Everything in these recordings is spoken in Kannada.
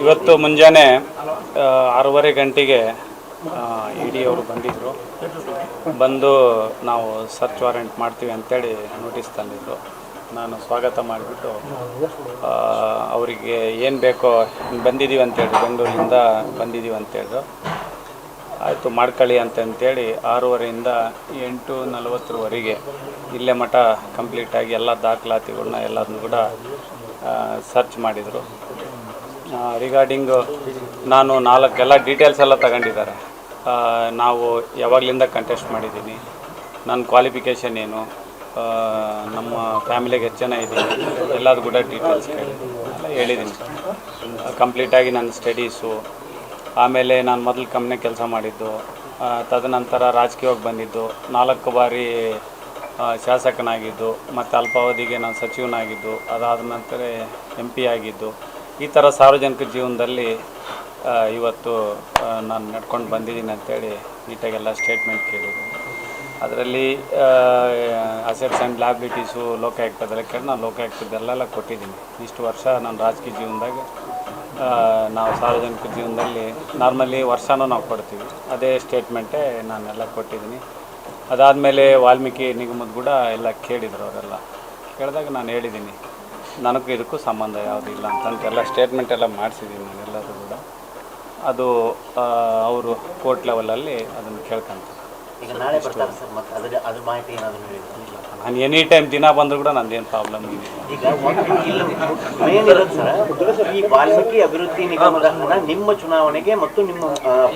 ಇವತ್ತು ಮುಂಜಾನೆ 6:30 ಗಂಟೆಗೆ ಇಡಿ ಅವರು ಬಂದಿದ್ದರು. ಬಂದು ನಾವು ಸರ್ಚ್ ವಾರೆಂಟ್ ಮಾಡ್ತೀವಿ ಅಂತೇಳಿ ನೋಟಿಸ್ ತಂದಿದ್ದರು. ನಾನು ಸ್ವಾಗತ ಮಾಡಿಬಿಟ್ಟು ಅವರಿಗೆ ಏನು ಬೇಕೋ ಬಂದಿದ್ದೀವಿ ಅಂತೇಳಿ, ಬೆಂಗಳೂರಿಂದ ಬಂದಿದ್ದೀವಿ ಅಂತೇಳಿದ್ರು. ಆಯಿತು ಮಾಡ್ಕೊಳ್ಳಿ ಅಂತಂತೇಳಿ 6:30ಯಿಂದ 8:40ವರೆಗೆ ಇಲ್ಲೇ ಮಠ ಕಂಪ್ಲೀಟಾಗಿ ಎಲ್ಲ ದಾಖಲಾತಿಗಳನ್ನ ಎಲ್ಲದನ್ನು ಕೂಡ ಸರ್ಚ್ ಮಾಡಿದರು. ರಿಗಾರ್ಡಿಂಗು ನಾನು 4 ಎಲ್ಲ ಡೀಟೇಲ್ಸ್ ಎಲ್ಲ ತಗೊಂಡಿದ್ದಾರೆ. ನಾವು ಯಾವಾಗಲಿಂದ ಕಂಟೆಸ್ಟ್ ಮಾಡಿದ್ದೀನಿ, ನನ್ನ ಕ್ವಾಲಿಫಿಕೇಷನ್ ಏನು, ನಮ್ಮ ಫ್ಯಾಮಿಲಿಗೆ ಎಷ್ಟು ಜನ ಇದ್ದೀನಿ, ಎಲ್ಲದು ಕೂಡ ಡೀಟೇಲ್ಸ್ ಎಲ್ಲ ಹೇಳಿದ್ದೀನಿ. ಕಂಪ್ಲೀಟಾಗಿ ನನ್ನ ಸ್ಟಡೀಸು, ಆಮೇಲೆ ನಾನು ಮೊದಲು ಕಂಪ್ನಿ ಕೆಲಸ ಮಾಡಿದ್ದು, ತದನಂತರ ರಾಜಕೀಯವಾಗಿ ಬಂದಿದ್ದು, 4 ಬಾರಿ ಶಾಸಕನಾಗಿದ್ದು, ಮತ್ತು ಅಲ್ಪಾವಧಿಗೆ ನಾನು ಸಚಿವನಾಗಿದ್ದು, ಅದಾದ ನಂತರ MP ಆಗಿದ್ದು. ಈ ಥರ ಸಾರ್ವಜನಿಕ ಜೀವನದಲ್ಲಿ ಇವತ್ತು ನಾನು ನಡ್ಕೊಂಡು ಬಂದಿದ್ದೀನಿ ಅಂತೇಳಿ ನೀಟಾಗೆಲ್ಲ ಸ್ಟೇಟ್ಮೆಂಟ್ ಕೇಳಿದ್ದೀನಿ. ಅದರಲ್ಲಿ ಅಸೆಟ್ಸ್ ಆ್ಯಂಡ್ ಲ್ಯಾಬಿಲಿಟೀಸು ಲೋಕಾಯುಕ್ತದೆಲ್ಲ ಕೇಳಿ ನಾನು ಲೋಕಾಯುಕ್ತದ್ದೆಲ್ಲ ಕೊಟ್ಟಿದ್ದೀನಿ. ಇಷ್ಟು ವರ್ಷ ನನ್ನ ರಾಜಕೀಯ ಜೀವನದಾಗ ನಾವು ಸಾರ್ವಜನಿಕ ಜೀವನದಲ್ಲಿ ನಾರ್ಮಲಿ ವರ್ಷವೂ ನಾವು ಕೊಡ್ತೀವಿ, ಅದೇ ಸ್ಟೇಟ್ಮೆಂಟೇ ನಾನೆಲ್ಲ ಕೊಟ್ಟಿದ್ದೀನಿ. ಅದಾದಮೇಲೆ ವಾಲ್ಮೀಕಿ ನಿಗಮದ ಕೂಡ ಎಲ್ಲ ಕೇಳಿದರು. ಅವರೆಲ್ಲ ಕೇಳಿದಾಗ ನಾನು ಹೇಳಿದ್ದೀನಿ ನನಗೂ ಇದಕ್ಕೂ ಸಂಬಂಧ ಯಾವುದೂ ಇಲ್ಲ ಅಂತಂತೆಲ್ಲ ಸ್ಟೇಟ್ಮೆಂಟ್ ಎಲ್ಲ ಮಾಡಿಸಿದ್ದೀನಿ ನಾನು ಎಲ್ಲರೂ ಕೂಡ. ಅದು ಅವರು ಕೋರ್ಟ್ ಲೆವೆಲಲ್ಲಿ ಅದನ್ನು ಕೇಳ್ಕೊಂತಾರೆ. ನಾನು ಎನಿ ಟೈಮ್ ದಿನ ಬಂದರೂ ಕೂಡ ನಂದೇನು ಪ್ರಾಬ್ಲಮ್ ಇಲ್ಲ. ಈ ವಾಲ್ಮೀಕಿ ಅಭಿವೃದ್ಧಿ ನಿಗಮದ ಹಣ ನಿಮ್ಮ ಚುನಾವಣೆಗೆ ಮತ್ತು ನಿಮ್ಮ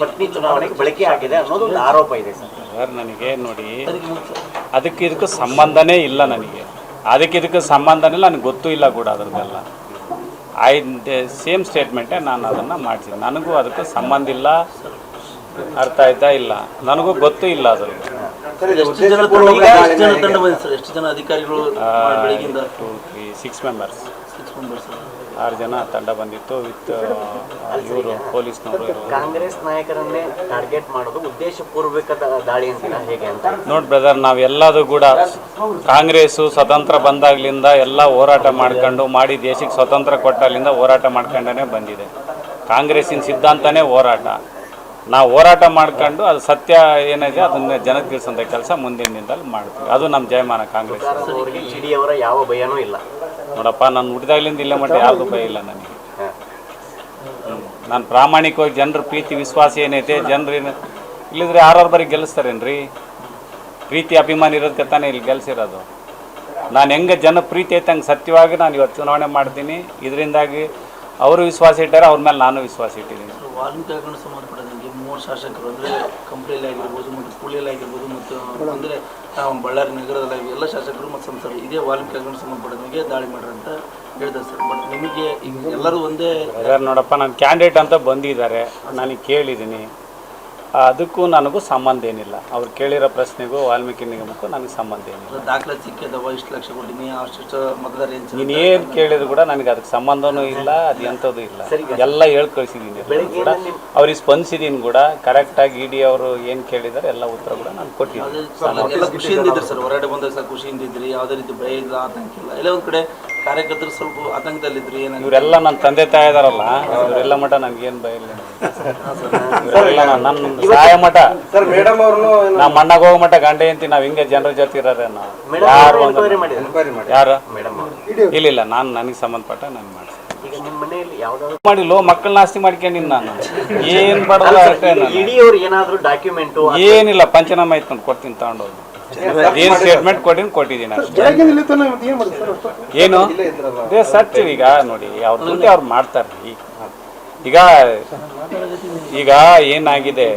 ಪತ್ನಿ ಚುನಾವಣೆಗೆ ಬಳಕೆ ಆಗಿದೆ ಅನ್ನೋದು ಒಂದು ಆರೋಪ ಇದೆ ಸರ್. ನನಗೆ ನೋಡಿ, ಅದಕ್ಕೆ ಇದಕ್ಕೂ ಸಂಬಂಧನೇ ಇಲ್ಲ. ನನಗೆ ಅದಕ್ಕೆ ಇದಕ್ಕೆ ಸಂಬಂಧನೇ ಇಲ್ಲ, ನನಗೆ ಗೊತ್ತೂ ಇಲ್ಲ ಕೂಡ ಅದರದ್ದೆಲ್ಲ. ಸೇಮ್ ಸ್ಟೇಟ್ಮೆಂಟೇ ನಾನು ಅದನ್ನು ಮಾಡ್ತೀನಿ. ನನಗೂ ಅದಕ್ಕೂ ಸಂಬಂಧ ಇಲ್ಲ, ಅರ್ಥ ಆಯ್ತಾ ಇಲ್ಲ, ನನಗೂ ಗೊತ್ತೂ ಇಲ್ಲ ಅದ್ರಲ್ಲಿ. 6 ಮೆಂಬರ್ಸ್ 6 ಜನ ತಂಡ ಬಂದಿತ್ತು ವಿತ್ ಇವರು ಪೊಲೀಸ್ನವರು. ಕಾಂಗ್ರೆಸ್ ನಾಯಕರನ್ನೇ ಟಾರ್ಗೆಟ್ ಮಾಡೋದು ಉದ್ದೇಶಪೂರ್ವಕ ದಾಳಿ ಅಂತೀರಾ ಹೇಗೆ ಅಂತ? ನೋಡಿ ಬ್ರದರ್, ನಾವೆಲ್ಲದೂ ಕೂಡ ಕಾಂಗ್ರೆಸ್ಸು ಸ್ವತಂತ್ರ ಬಂದಾಗಲಿಂದ ಎಲ್ಲ ಹೋರಾಟ ಮಾಡ್ಕೊಂಡು ಮಾಡಿ ದೇಶಕ್ಕೆ ಸ್ವತಂತ್ರ ಕೊಟ್ಟಾಗಲಿಂದ ಹೋರಾಟ ಮಾಡ್ಕೊಂಡೇ ಬಂದಿದೆ. ಕಾಂಗ್ರೆಸ್ಸಿನ ಸಿದ್ಧಾಂತನೇ ಹೋರಾಟ. ನಾವು ಹೋರಾಟ ಮಾಡ್ಕೊಂಡು ಅದು ಸತ್ಯ ಏನಿದೆ ಅದನ್ನು ಜನಕ್ಕೆ ತಿಳಿಸೋಂಥ ಕೆಲಸ ಮುಂದಿನ ದಿನದಲ್ಲಿ ಮಾಡ್ತೀವಿ. ಅದು ನಮ್ಮ ಜಯಮಾನ ಕಾಂಗ್ರೆಸ್. ಇಡಿ ಅವರ ಯಾವ ಭಯನೂ ಇಲ್ಲ ನೋಡಪ್ಪ, ನಾನು ಹುಟ್ಟಿದಾಗಲಿಂದ ಇಲ್ಲ ಮಟ್ಟ ಯಾವುದು ಭಯ ಇಲ್ಲ ನನಗೆ. ನಾನು ಪ್ರಾಮಾಣಿಕವಾಗಿ ಜನರ ಪ್ರೀತಿ ವಿಶ್ವಾಸ ಏನೈತೆ, ಜನರು ಇಲ್ಲಿದ್ರೆ ಯಾರು ಬರೀ ಗೆಲ್ಲಿಸ್ತಾರೇನ್ರಿ? ಪ್ರೀತಿ ಅಭಿಮಾನ ಇರೋದಕ್ಕೆ ತಾನೇ ಇಲ್ಲಿ ಗೆಲ್ಸಿರೋದು. ನಾನು ಹೆಂಗೆ ಜನ ಪ್ರೀತಿ ಐತೆ ಹಂಗೆ ಸತ್ಯವಾಗಿ ನಾನು ಇವತ್ತು ಚುನಾವಣೆ ಮಾಡ್ತೀನಿ. ಇದರಿಂದಾಗಿ ಅವರು ವಿಶ್ವಾಸ ಇಟ್ಟಾರೆ, ಅವ್ರ ಮೇಲೆ ನಾನು ವಿಶ್ವಾಸ ಇಟ್ಟಿದ್ದೀನಿ. ವಾಲ್ಮೀಕಿ ಸಂಬಂಧಪಟ್ಟಂಗೆ 3 ಶಾಸಕರು ಅಂದರೆ ಕಂಪ್ಲಿಯಲ್ಲಿ ಆಗಿರ್ಬೋದು ಮತ್ತು ಕೂಳಿಯಲ್ಲಿ ಆಗಿರ್ಬೋದು ಮತ್ತು ಅಂದರೆ ಬಳ್ಳಾರಿ ನಗರದಲ್ಲಿ ಎಲ್ಲ ಶಾಸಕರು ಮತ್ತು ಸಂಸದರು ಇದೇ ವಾಲ್ಮೀಕಿ ಸಂಬಂಧಪಟ್ಟಂಗೆ ದಾಳಿ ಮಾಡ್ರಿ ಅಂತ ಹೇಳಿದ್ದಾರೆ ಸರ್. ಬಟ್ ನಿಮಗೆ ಈಗ ಎಲ್ಲರೂ ಒಂದೇ ನೋಡಪ್ಪ, ನಾನು ಕ್ಯಾಂಡಿಡೇಟ್ ಅಂತ ಬಂದಿದ್ದಾರೆ, ನನಗೆ ಕೇಳಿದ್ದೀನಿ. ಅದಕ್ಕೂ ನನಗೂ ಸಂಬಂಧ ಏನಿಲ್ಲ. ಅವ್ರು ಕೇಳಿರೋ ಪ್ರಶ್ನೆಗೂ ವಾಲ್ಮೀಕಿ ನಿಗಮಕ್ಕೂ ನನಗೆ ಸಂಬಂಧ ಏನಿಲ್ಲ. ದಾಖಲೆ ಸಿಕ್ಕಿದವ ಇಷ್ಟು ಲಕ್ಷ ಕೊಟ್ಟಿನಿ ಅಷ್ಟು ಮತದಾರ ನೀನು ಏನು ಕೇಳಿದ್ರು ಕೂಡ ನನಗೆ ಅದಕ್ಕೆ ಸಂಬಂಧನೂ ಇಲ್ಲ, ಅದು ಎಂಥದ್ದು ಇಲ್ಲ. ಎಲ್ಲ ಹೇಳಿ ಕಳಿಸಿದ್ದೀನಿ ಕೂಡ, ಅವ್ರಿಗೆ ಸ್ಪಂದಿಸಿದ್ದೀನಿ ಕೂಡ. ಕರೆಕ್ಟಾಗಿ ಇಡಿ ಅವರು ಏನು ಕೇಳಿದ್ದಾರೆ ಎಲ್ಲ ಉತ್ತರ ಕೂಡ ನಾನು ಕೊಟ್ಟಿದ್ದೀನಿ. ಎಲ್ಲ ಖುಷಿಯಿಂದ ಇದ್ರಿ ಸರ್, ಹೊರಗಡೆ ಬಂದಾಗ ಖುಷಿಯಿಂದ ಇದ್ರಿ, ಯಾವುದೇ ರೀತಿ ಭಯ ಇಲ್ಲ, ಆತಂಕ ಇಲ್ಲ. ಎಲ್ಲ ಒಂದು ಕಡೆ ಕಾರ್ಯಕರ್ತರು ಸ್ವಲ್ಪ ಆತಂಕದಲ್ಲಿದ್ರಿ. ಇವರೆಲ್ಲ ನನ್ನ ತಂದೆ ತಾಯಿ ಇದಾರಲ್ಲ, ಇವರೆಲ್ಲ ಮಠ ನನಗೇನು ಭಯ ಇಲ್ಲ. ಇವರೆಲ್ಲ ನನ್ನ ಸಹಾಯ ಮಠ, ನಮ್ಮ ಅಣ್ಣಗೆ ಹೋಗೋ ಮಠ ಗಂಡ ಎಂತಿ ನಾವು ಹಿಂಗೆ ಜನರ ಜೊತೆ ಇರೋರೆ. ನಾವು ಯಾರು ಯಾರು ಇಲ್ಲ, ನಾನು ನನಗೆ ಸಂಬಂಧಪಟ್ಟ ನಾನು ಮಾಡಿಸಿ ಮಾಡಿಲ್ಲ. ಮಕ್ಕಳನ್ನ ಆಸ್ತಿ ಮಾಡ್ಕೊಂಡಿನಿ ನಾನು. ಏನು ಬಡವ ಏನಿಲ್ಲ, ಪಂಚನಾಮ ಐತೆ ನೋಡಿ, ಕೊಡ್ತೀನಿ ತಗೊಂಡೋಗಿ. ಏನು ಸ್ಟೇಟ್ಮೆಂಟ್ ಕೊಟ್ಟಿದ್ದೀನಿ ಏನು ಇದೇ ಸತ್ಯ. ಈಗ ನೋಡಿ, ಅವ್ರ ದುಡ್ಡು ಅವ್ರು ಮಾಡ್ತಾರೆ. ಈಗ ಏನಾಗಿದೆ,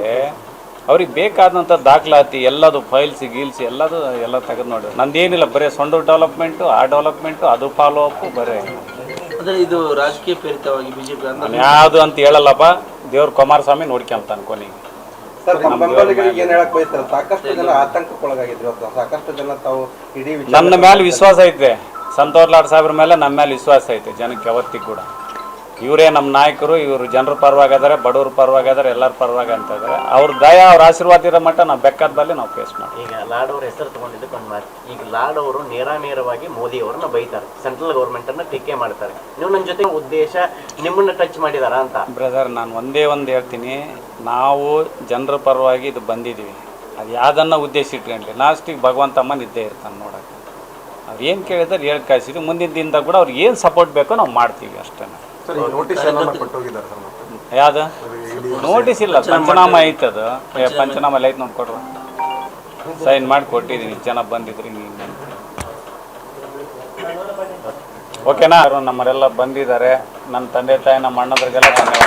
ಅವ್ರಿಗೆ ಬೇಕಾದಂಥ ದಾಖಲಾತಿ ಎಲ್ಲದು ಫೈಲ್ಸ್ ಗೀಲ್ಸ್ ಎಲ್ಲ ತೆಗೆದು ನೋಡಿ. ನಂದೇನಿಲ್ಲ, ಬರೀ ಸೊಂಡು ಡೆವಲಪ್ಮೆಂಟು, ಆ ಡೆವಲಪ್ಮೆಂಟು, ಅದು ಫಾಲೋ ಅಪ್ಪು ಬರೀ. ಇದು ರಾಜಕೀಯ ಪ್ರೇರಿತವಾಗಿ ಬಿಜೆಪಿ ಯಾವುದು ಅಂತ ಹೇಳಲ್ಲಪ್ಪ. ದೇವ್ರ ಕುಮಾರಸ್ವಾಮಿ ನೋಡ್ಕೊಂತಾನೆ ಕೊನೆಗೆ. ನನ್ನ ಮೇಲೆ ವಿಶ್ವಾಸ ಐತೆ, ಸಂತೋಷ್ ಲಾಡ್ ಸಾಹೇಬ್ರ ಮೇಲೆ ನಮ್ಮ ಮೇಲೆ ವಿಶ್ವಾಸ ಐತೆ ಜನಕ್ಕೆ ಯಾವತ್ತಿಗೂ ಕೂಡ. ಇವರೇ ನಮ್ಮ ನಾಯಕರು, ಇವರು ಜನರ ಪರವಾಗಿದ್ದಾರೆ, ಬಡವ್ರ ಪರವಾಗಿದ್ದಾರೆ, ಎಲ್ಲರ ಪರವಾಗಿ ಅಂತ ಇದ್ದಾರೆ. ಅವ್ರ ದಯ, ಅವ್ರ ಆಶೀರ್ವಾದ ಇರೋ ಮಟ್ಟ ನಾವು ಬೆಕ್ಕದಲ್ಲಿ ನಾವು ಫೇಸ್ ಮಾಡ್ತೀವಿ. ಈಗ ಲಾಡ್ ಅವ್ರ ಹೆಸರು ತಗೊಂಡಿದ್ದಕ್ಕೆ ಒಂದು ಮಾತು, ಈಗ ಲಾಡ್ ಅವರು ನೇರವಾಗಿ ಮೋದಿ ಅವರನ್ನ ಬೈತಾರೆ, ಸೆಂಟ್ರಲ್ ಗೌರ್ಮೆಂಟ್ ಅನ್ನ ಟೀಕೆ ಮಾಡ್ತಾರೆ. ನೀವು ನನ್ನ ಜೊತೆ ಉದ್ದೇಶ ನಿಮ್ಮನ್ನ ಟಚ್ ಮಾಡಿದಾರ ಅಂತ? ಬ್ರದರ್, ನಾನು ಒಂದೇ ಒಂದು ಹೇಳ್ತೀನಿ, ನಾವು ಜನರ ಪರವಾಗಿ ಇದು ಬಂದಿದ್ದೀವಿ. ಅದು ಯಾವುದನ್ನು ಉದ್ದೇಶ ಇಟ್ಕೊಂಡ್ಲಿ ಲಾಸ್ಟಿಗೆ ಭಗವಂತಮ್ಮನ ಇದ್ದೇ ಇರ್ತಾನೆ ನೋಡೋಕ್ಕೆ. ಅವ್ರು ಏನು ಕೇಳಿದ್ರೆ ಹೇಳಿ ಕಳಿಸಿದ್ವಿ. ಮುಂದಿನ ದಿನದಾಗ ಕೂಡ ಅವ್ರಿಗೆ ಏನು ಸಪೋರ್ಟ್ ಬೇಕೋ ನಾವು ಮಾಡ್ತೀವಿ ಅಷ್ಟೇ. ಯಾವ್ದು ನೋಟಿಸ್ ಇಲ್ಲ, ಪಂಚನಾಮ ಐತದು. ಪಂಚನಾಮಲ್ಲಿ ಐತೆ ನೋಡ್ಕೊಡ್ರು, ಸೈನ್ ಮಾಡಿ ಕೊಟ್ಟಿದ್ದೀನಿ. ಜನ ಬಂದಿದ್ರಿ ನೀನು ಓಕೆನಾ? ನಮ್ಮರೆಲ್ಲ ಬಂದಿದ್ದಾರೆ. ನನ್ನ ತಂದೆ ತಾಯಿ, ನಮ್ಮ ಅಣ್ಣದ್ರಿಗೆಲ್ಲ ಧನ್ಯವಾದ.